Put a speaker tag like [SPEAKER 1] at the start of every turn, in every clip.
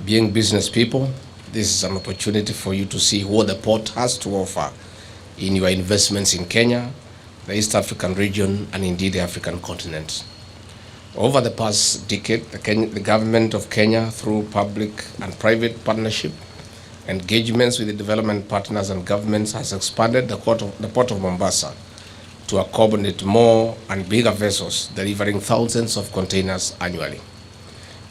[SPEAKER 1] Being business people, this is an opportunity for you to see what the port has to offer in your investments in Kenya, the East African region, and indeed the African continent. Over the past decade, the government of Kenya, through public and private partnership, engagements with the development partners and governments, has expanded the port of Mombasa to accommodate more and bigger vessels, delivering thousands of containers annually.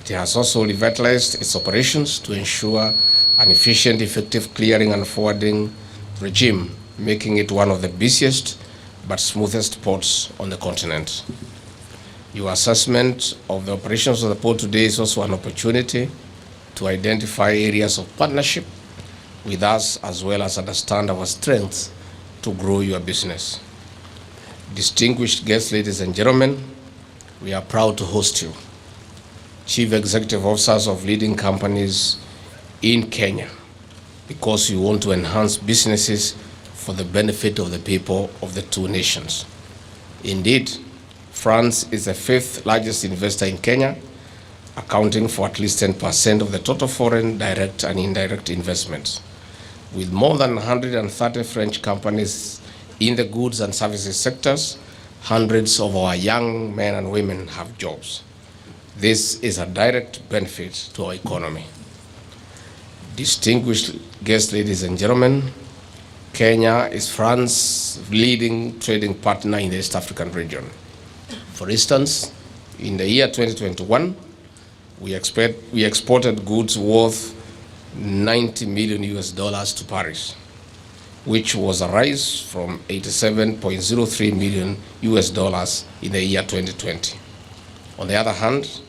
[SPEAKER 1] It has also revitalized its operations to ensure an efficient, effective clearing and forwarding regime, making it one of the busiest but smoothest ports on the continent. Your assessment of the operations of the port today is also an opportunity to identify areas of partnership with us, as well as understand our strengths to grow your business. Distinguished guests, ladies and gentlemen, we are proud to host you, Chief Executive Officers of leading companies in Kenya, because you want to enhance businesses for the benefit of the people of the two nations. Indeed, France is the 5th largest investor in Kenya, accounting for at least 10% of the total foreign direct and indirect investments. With more than 130 French companies in the goods and services sectors, hundreds of our young men and women have jobs. This is a direct benefit to our economy. Distinguished guests, ladies and gentlemen, Kenya is France's leading trading partner in the East African region. For instance, in the year 2021, we exported goods worth $90 million to Paris, which was a rise from $87.03 million in the year 2020. On the other hand,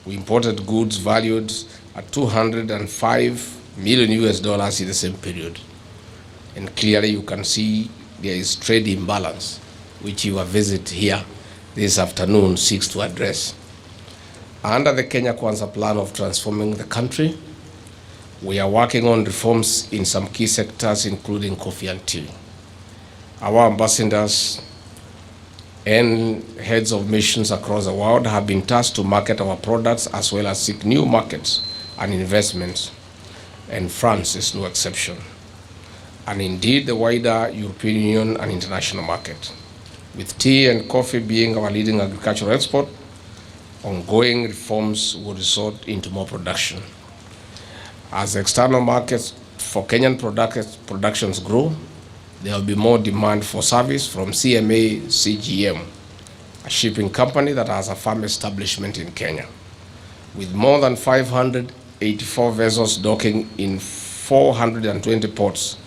[SPEAKER 1] we imported goods valued at $205 million in the same period. And clearly you can see there is trade imbalance, which your visit here this afternoon seeks to address. Under the Kenya Kwanza plan of transforming the country, we are working on reforms in some key sectors, including coffee and tea. Our ambassadors and heads of missions across the world have been tasked to market our products as well as seek new markets and investments, and France is no exception, and indeed the wider European Union and international market. With tea and coffee being our leading agricultural export, ongoing reforms will result into more production. As external markets for Kenyan productions grow, there will be more demand for service from CMA CGM, a shipping company that has a firm establishment in Kenya. With more than 584 vessels docking in 420 ports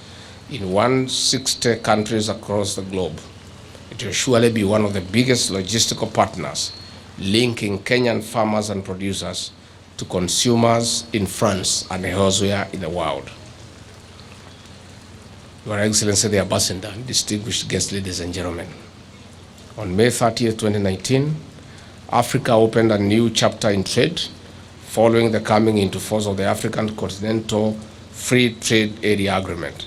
[SPEAKER 1] in 160 countries across the globe, it will surely be one of the biggest logistical partners linking Kenyan farmers and producers to consumers in France and elsewhere in the world. Your Excellency the Ambassador, distinguished guests, ladies and gentlemen, on May 30th, 2019, Africa opened a new chapter in trade following the coming into force of the African Continental Free Trade Area Agreement.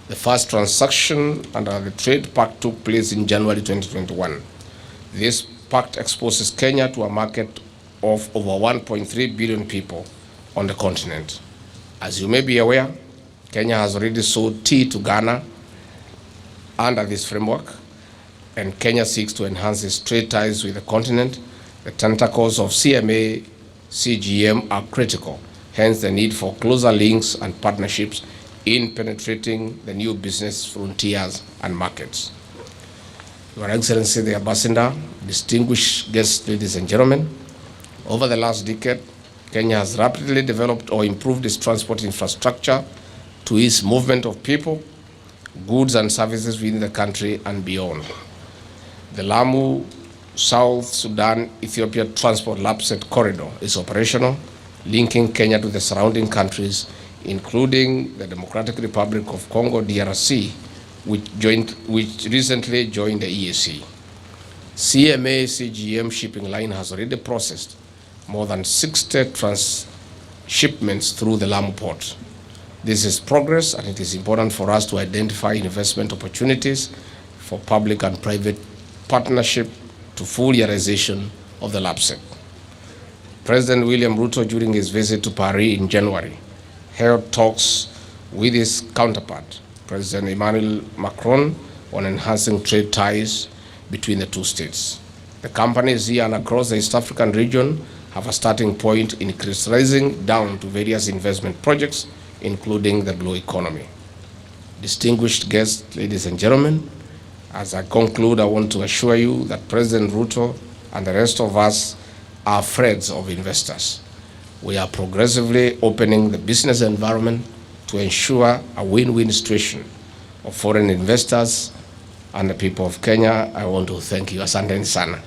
[SPEAKER 1] The first transaction under the Trade Pact took place in January 2021. This pact exposes Kenya to a market of over 1.3 billion people on the continent. As you may be aware, Kenya has already sold tea to Ghana under this framework, and Kenya seeks to enhance its trade ties with the continent. The tentacles of CMA CGM are critical, hence the need for closer links and partnerships in penetrating the new business frontiers and markets. Your Excellency the Ambassador, distinguished guests, ladies and gentlemen, over the last decade, Kenya has rapidly developed or improved its transport infrastructure to ease movement of people, goods and services within the country and beyond. The Lamu, South Sudan, Ethiopia Transport LAPSSET corridor is operational, linking Kenya to the surrounding countries, including the Democratic Republic of Congo, DRC, which recently joined the EAC. CMA CGM shipping line has already processed more than 60 transshipments through the Lamu port. This is progress, and it is important for us to identify investment opportunities for public and private partnership to full realization of the LAPSSET. President William Ruto, during his visit to Paris in January, held talks with his counterpart, President Emmanuel Macron, on enhancing trade ties between the two states. The companies here and across the East African region have a starting point in crystallizing down to various investment projects, including the blue economy. Distinguished guests, ladies and gentlemen, as I conclude, I want to assure you that President Ruto and the rest of us are friends of investors. We are progressively opening the business environment to ensure a win-win situation of foreign investors and the people of Kenya. I want to thank you. Asanteni sana.